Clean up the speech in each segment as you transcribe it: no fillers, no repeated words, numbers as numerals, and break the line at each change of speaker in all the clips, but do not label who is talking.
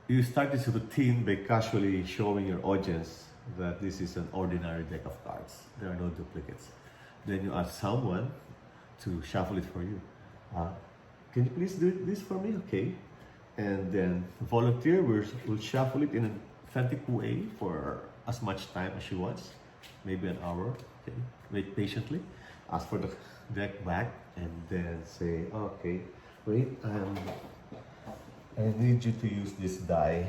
You start this routine by casually showing your audience that this is an ordinary deck of cards. There are no duplicates. Then you ask someone to shuffle it for you. Can you please do this for me? Okay. And then the volunteer will shuffle it in an authentic way for as much time as she wants, maybe an hour. Okay. Wait patiently. Ask for the deck back and then say, okay, wait, I need you to use this die.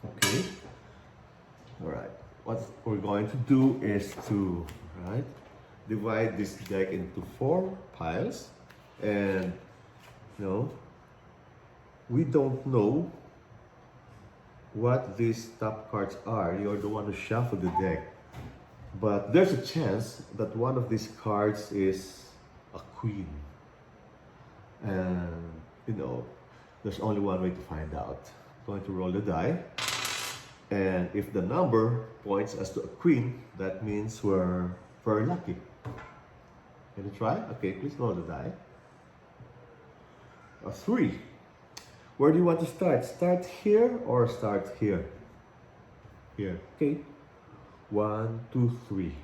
Okay. All right. What we're going to do is to divide this deck into 4 piles, and we don't know what these top cards are. You're the one who shuffled the deck, but there's a chance that one of these cards is a queen, and there's only one way to find out. I'm going to roll the die, and if the number points us to a queen, that means we're very lucky. Can you try? Okay, please roll the die. A 3. Where do you want to start? Start here or start here? Here. Okay. 1, 2, 3.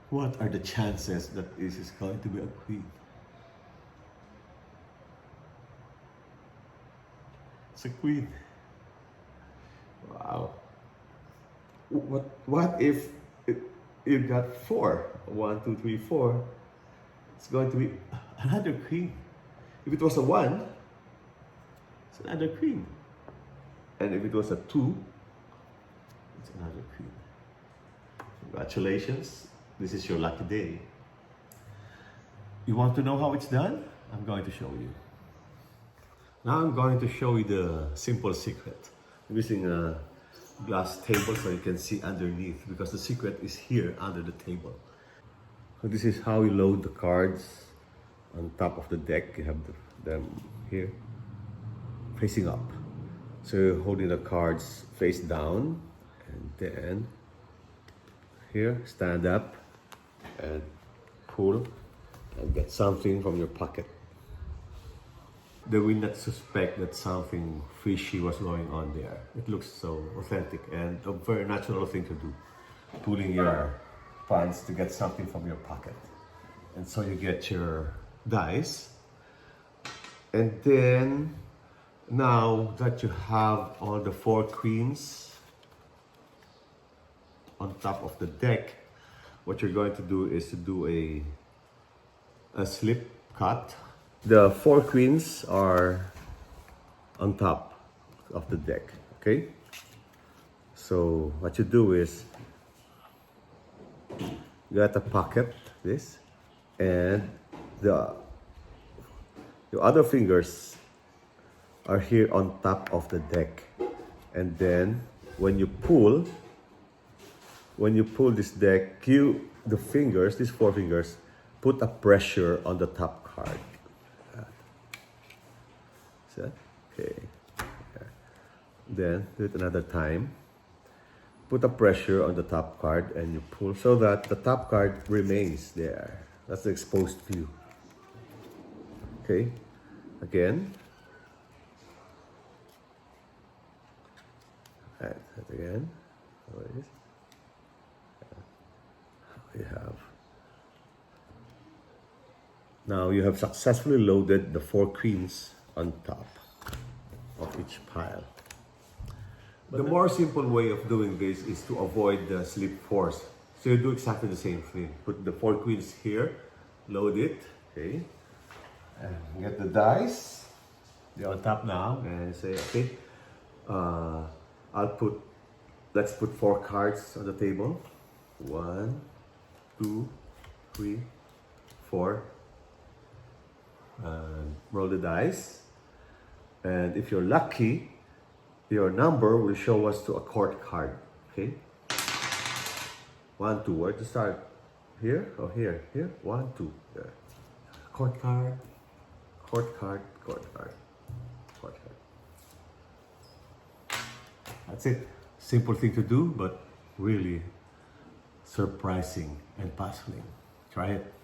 What are the chances that this is going to be a queen? It's a queen. Wow. What if you got 4? 1, 2, 3, 4. It's going to be another queen. If it was a 1, it's another queen. And if it was a 2, it's another queen. Congratulations. This is your lucky day. You want to know how it's done? I'm going to show you. Now I'm going to show you the simple secret. I'm using a glass table so you can see underneath, because the secret is here under the table. So this is how you load the cards on top of the deck. You have them here facing up. So you're holding the cards face down, and then here stand up and pull and get something from your pocket. They will not suspect that something fishy was going on there. It looks so authentic and a very natural thing to do. Pulling your funds to get something from your pocket. And so you get your dice. And then, now that you have all the 4 queens on top of the deck, what you're going to do is to do a slip cut. The 4 queens are on top of the deck, okay? So what you do is, you got a pocket, this, and your other fingers are here on top of the deck. And then when you pull this deck, the fingers, these 4 fingers, put a pressure on the top card. Okay. Then do it another time. Put a pressure on the top card and you pull so that the top card remains there. That's the exposed view. Okay. Again. Right. That again. Always. We have. Now you have successfully loaded the 4 queens on top of each pile. The more simple way of doing this is to avoid the slip force. So you do exactly the same thing. Put the 4 queens here, load it, okay, and get the dice. They're on top now, and say, okay, let's put 4 cards on the table. 1, 2, 3, 4. And roll the dice. And if you're lucky, your number will show us to a court card. Okay? 1, 2. Where to start? Here or here? Here? 1, 2. There. Court card. Court card. Court card. Court card. That's it. Simple thing to do, but really surprising and puzzling. Try it.